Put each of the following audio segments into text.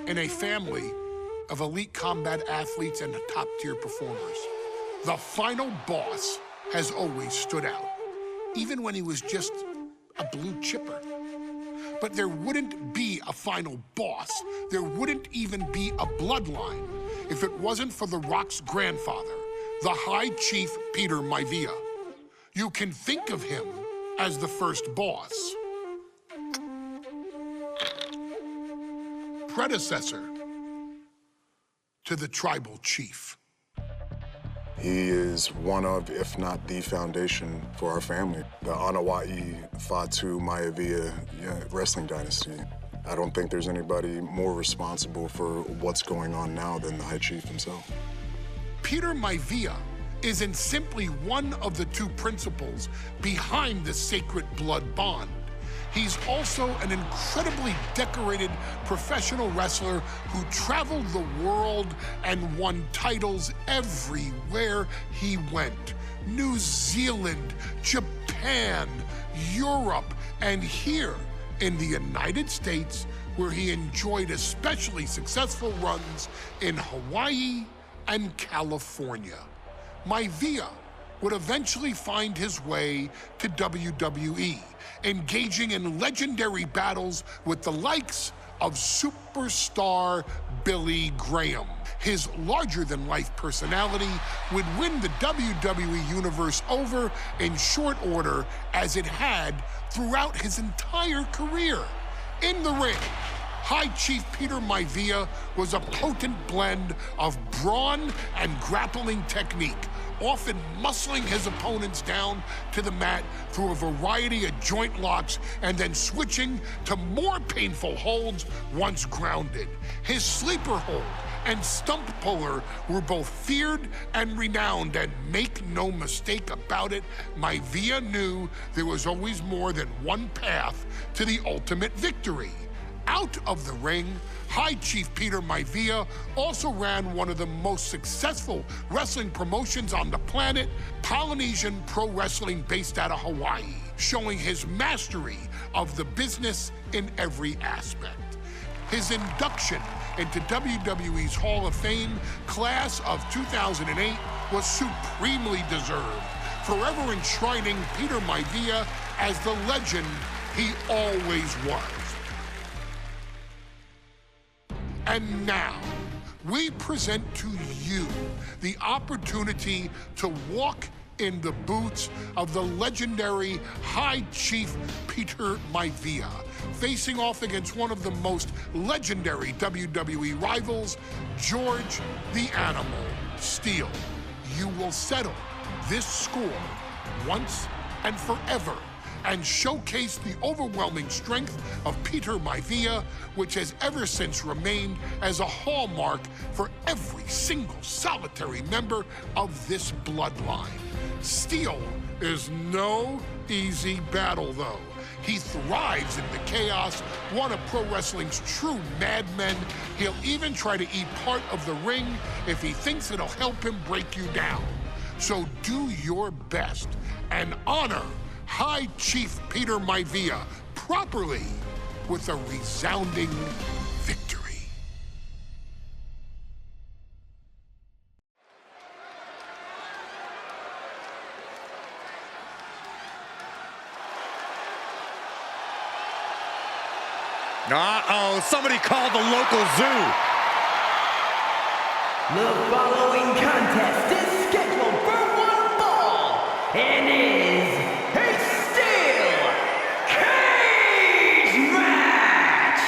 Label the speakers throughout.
Speaker 1: in a family of elite combat athletes and top-tier performers. The final boss has always stood out, even when he was just a blue chipper. But there wouldn't be a final boss, there wouldn't even be a bloodline if it wasn't for The Rock's grandfather, the High Chief Peter Maivia. You can think of him as the first boss. Predecessor to the tribal chief.
Speaker 2: He is one of, if not the foundation for our family. The Anawa'i Fatu Maivia wrestling dynasty. I don't think there's anybody more responsible for what's going on now than the High Chief himself.
Speaker 1: Peter Maivia isn't simply one of the two principals behind the sacred blood bond. He's also an incredibly decorated professional wrestler who traveled the world and won titles everywhere he went. New Zealand, Japan, Europe, and here in the United States, where he enjoyed especially successful runs in Hawaii and California. Maivia would eventually find his way to WWE, engaging in legendary battles with the likes of superstar Billy Graham. His larger-than-life personality would win the WWE Universe over in short order, as it had throughout his entire career. In the ring, High Chief Peter Maivia was a potent blend of brawn and grappling technique, often muscling his opponents down to the mat through a variety of joint locks and then switching to more painful holds once grounded. His sleeper hold and stump puller were both feared and renowned, and make no mistake about it, Maivia knew there was always more than one path to the ultimate victory. Out of the ring, High Chief Peter Maivia also ran one of the most successful wrestling promotions on the planet, Polynesian Pro Wrestling, based out of Hawaii, showing his mastery of the business in every aspect. His induction into WWE's Hall of Fame class of 2008 was supremely deserved, forever enshrining Peter Maivia as the legend he always was. And now, we present to you the opportunity to walk in the boots of the legendary High Chief Peter Maivia, facing off against one of the most legendary WWE rivals, George the Animal Steele. You will settle this score once and forever and showcase the overwhelming strength of Peter Maivia, which has ever since remained as a hallmark for every single solitary member of this bloodline. Steele is no easy battle, though. He thrives in the chaos, one of pro wrestling's true madmen. He'll even try to eat part of the ring if he thinks it'll help him break you down. So do your best and honor High Chief Peter Maivia properly with a resounding victory.
Speaker 3: Uh-oh, somebody called the local zoo.
Speaker 4: The following contest is scheduled for one fall and is a steel cage match.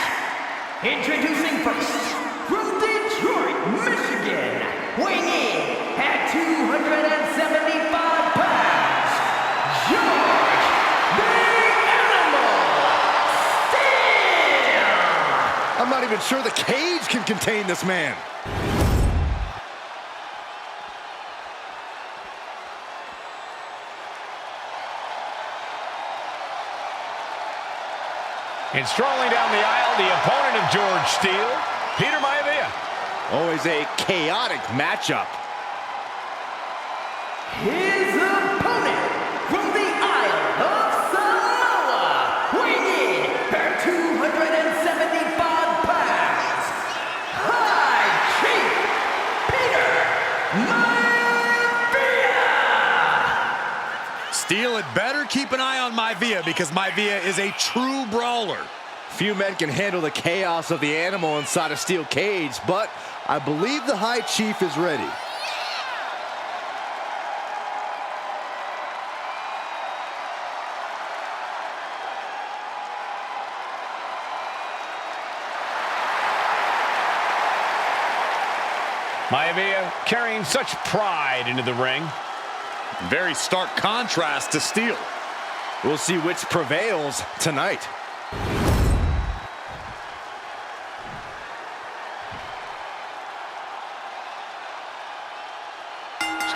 Speaker 4: Introducing first, from Detroit, Michigan, weighing in at 275 pounds, George the Animal Steele.
Speaker 3: I'm not even sure the cage can contain this man.
Speaker 5: And strolling down the aisle, the opponent of George Steele, Peter Maivia.
Speaker 3: Always a chaotic matchup.
Speaker 4: His opponent from the Isle of Samoa, weighing in at 275 pounds,
Speaker 3: Better keep an eye on Maivia because Maivia is a true brawler.
Speaker 6: Few men can handle the chaos of the animal inside a steel cage, but I believe the High Chief is ready.
Speaker 5: Maivia carrying such pride into the ring.
Speaker 3: Very stark contrast to Steel.
Speaker 6: We'll see which prevails tonight.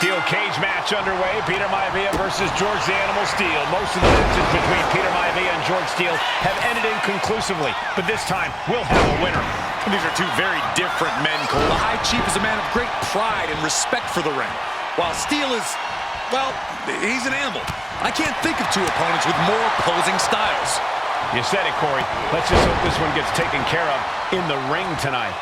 Speaker 5: Steel cage match underway. Peter Maivia versus George the Animal Steel. Most of the matches between Peter Maivia and George Steel have ended inconclusively, but this time we'll have a winner.
Speaker 3: These are two very different men, Cole. The High Chief is a man of great pride and respect for the ring, while Steel is, well, he's an animal. I can't think of two opponents with more opposing styles.
Speaker 5: You said it, Corey. Let's just hope this one gets taken care of in the ring tonight.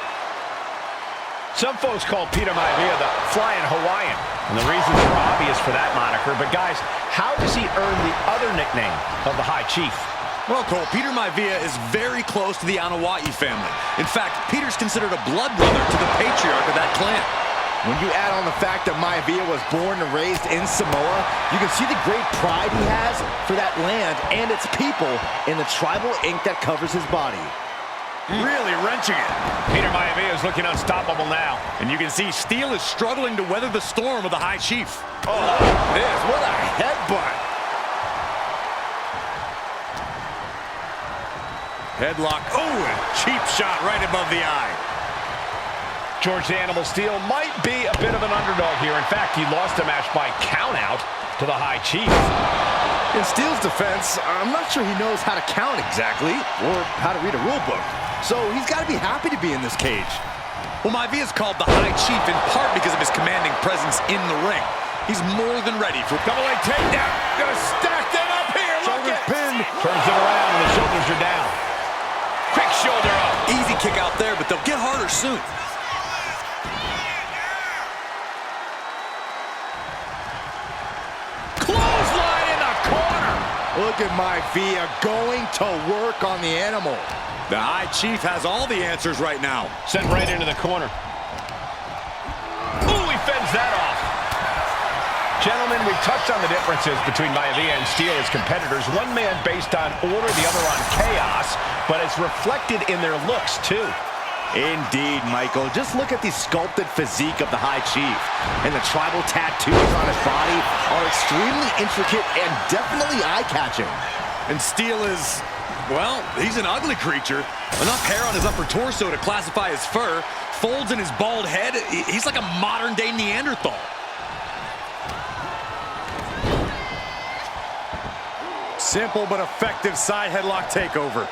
Speaker 5: Some folks call Peter Maivia the Flying Hawaiian, and the reasons are obvious for that moniker. But guys, how does he earn the other nickname of the High Chief?
Speaker 3: Well, Cole, Peter Maivia is very close to the Anoa'i family. In fact, Peter's considered a blood brother to the patriarch of that clan.
Speaker 6: When you add on the fact that Maivia was born and raised in Samoa, you can see the great pride he has for that land and its people in the tribal ink that covers his body.
Speaker 3: Really wrenching it.
Speaker 5: Peter Maivia is looking unstoppable now.
Speaker 3: And you can see Steel is struggling to weather the storm of the High Chief.
Speaker 6: Oh, this, what a headbutt.
Speaker 3: Headlock. Oh, and cheap shot right above the eye.
Speaker 5: George the Animal Steel might be a bit of an underdog here. In fact, he lost a match by countout to the High Chief.
Speaker 6: In Steel's defense, I'm not sure he knows how to count exactly or how to read a rule book. So he's got to be happy to be in this cage.
Speaker 3: Well, Maivia is called the High Chief in part because of his commanding presence in the ring. He's more than ready for
Speaker 5: double leg takedown. Gonna stack that up here.
Speaker 6: Shoulders pinned.
Speaker 5: Turns it around and the shoulders are down. Quick shoulder up.
Speaker 3: easy kick out there, but they'll get harder soon.
Speaker 5: Clothesline in the corner.
Speaker 6: Look at Maivia going to work on the animal.
Speaker 3: The High Chief has all the answers right now.
Speaker 5: Sent right into the corner. Ooh, he fends that off. Gentlemen, we've touched on the differences between Maivia and Steel as competitors. One man based on order, the other on chaos, but it's reflected in their looks, too.
Speaker 6: Indeed, Michael. Just look at the sculpted physique of the High Chief. And the tribal tattoos on his body are extremely intricate and definitely eye-catching.
Speaker 3: And Steel is, well, he's an ugly creature. Enough hair on his upper torso to classify as fur. Folds in his bald head. He's like a modern-day Neanderthal. Simple but effective side headlock takeover.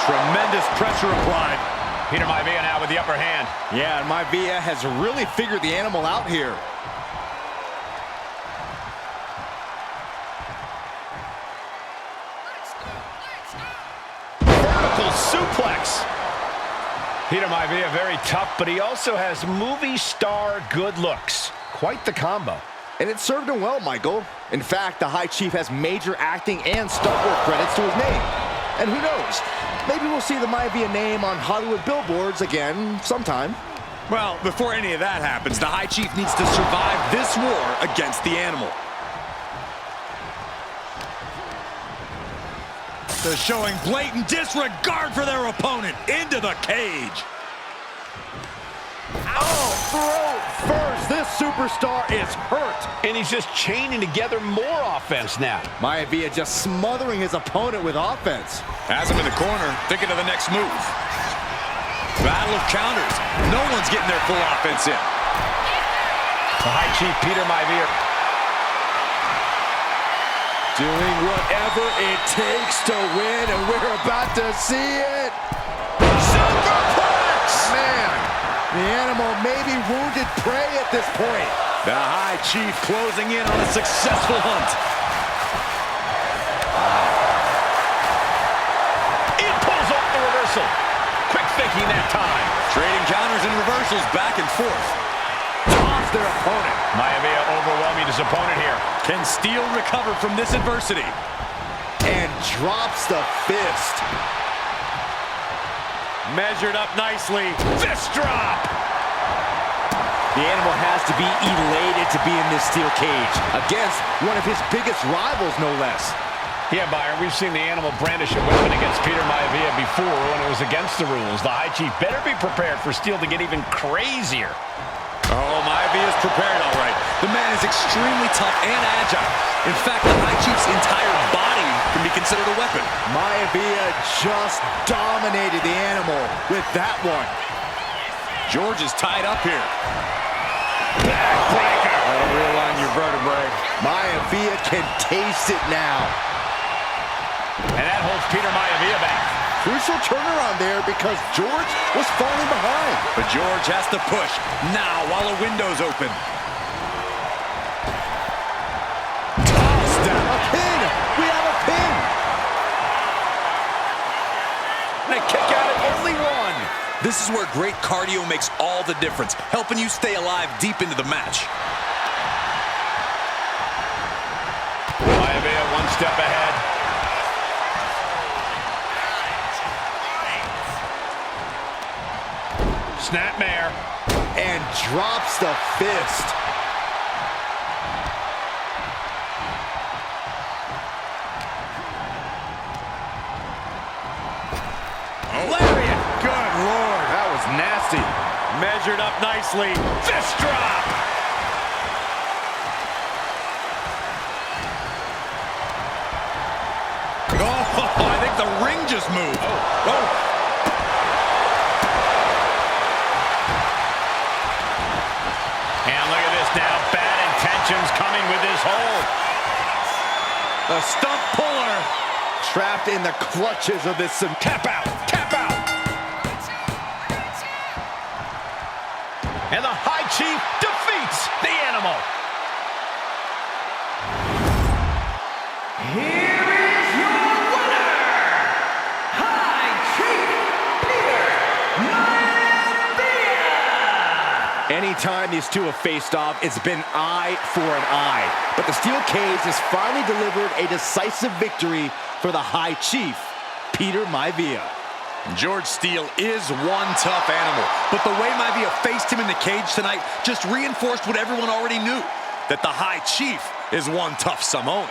Speaker 3: Tremendous pressure applied.
Speaker 5: Peter Maivia now with the upper hand.
Speaker 6: Yeah, and Maivia has really figured the animal out here.
Speaker 5: Vertical suplex. Peter Maivia very tough, but he also has movie star good looks. Quite the combo.
Speaker 6: And it served him well, Michael. In fact, the High Chief has major acting and stunt work credits to his name. And who knows, maybe we'll see the Maivia name on Hollywood billboards again sometime.
Speaker 3: Well, before any of that happens, the High Chief needs to survive this war against the animal. They're showing blatant disregard for their opponent into the cage.
Speaker 6: Oh, throat first. This superstar is hurt.
Speaker 5: And he's just chaining together more offense now.
Speaker 6: Maivia just smothering his opponent with offense.
Speaker 3: Has him in the corner, thinking of the next move. Battle of counters. No one's getting their full offense in.
Speaker 5: The High Chief, Peter Maivia,
Speaker 6: doing whatever it takes to win, and we're about to see it.
Speaker 3: Superplex!
Speaker 6: Man, the animal may be wounded prey at this point.
Speaker 3: The High Chief closing in on a successful hunt.
Speaker 5: It pulls off the reversal. Quick thinking that time.
Speaker 3: Trading counters and reversals back and forth.
Speaker 6: Toss their opponent.
Speaker 5: Maivia overwhelming his opponent here.
Speaker 3: Can Steel recover from this adversity?
Speaker 6: And drops the fist.
Speaker 3: Measured up nicely. Fist drop!
Speaker 6: The Animal has to be elated to be in this steel cage against one of his biggest rivals, no less.
Speaker 5: Yeah, Byron, we've seen the Animal brandish a weapon against Peter Maivia before when it was against the rules. The High Chief better be prepared for Steel to get even crazier.
Speaker 3: Oh, Maivia's prepared all right. The man is extremely tough and agile. In fact, the High Chief's entire body can be considered a weapon.
Speaker 6: Maivia just dominated the Animal with that one.
Speaker 3: George is tied up here.
Speaker 5: Backbreaker.
Speaker 3: That'll realign your vertebrae.
Speaker 6: Maivia can taste it now.
Speaker 5: And that holds Peter Maivia back.
Speaker 6: Crucial turnaround there because George was falling behind.
Speaker 3: But George has to push now while the window's open. Toss down.
Speaker 6: A pin! We have a pin!
Speaker 3: And a kick out at only one. This is where great cardio makes all the difference, helping you stay alive deep into the match.
Speaker 5: Maivia one step ahead. Snapmare.
Speaker 6: And drops the fist.
Speaker 3: Lariat! Good Lord!
Speaker 6: That was nasty.
Speaker 3: Measured up nicely. Fist drop! Oh, I think the ring just moved. Oh.
Speaker 5: And look at this now. Bad intentions coming with this hold.
Speaker 3: The stump puller.
Speaker 6: Trapped in the clutches of this.
Speaker 3: Tap out. Tap out.
Speaker 5: And the High Chief defeats the Animal.
Speaker 4: Here is your winner, High Chief Peter Maivia.
Speaker 6: Anytime these two have faced off, it's been eye for an eye. But the steel cage has finally delivered a decisive victory for the High Chief, Peter Maivia.
Speaker 3: George Steele is one tough animal, but the way Maivia faced him in the cage tonight just reinforced what everyone already knew, that the High Chief is one tough Samoan.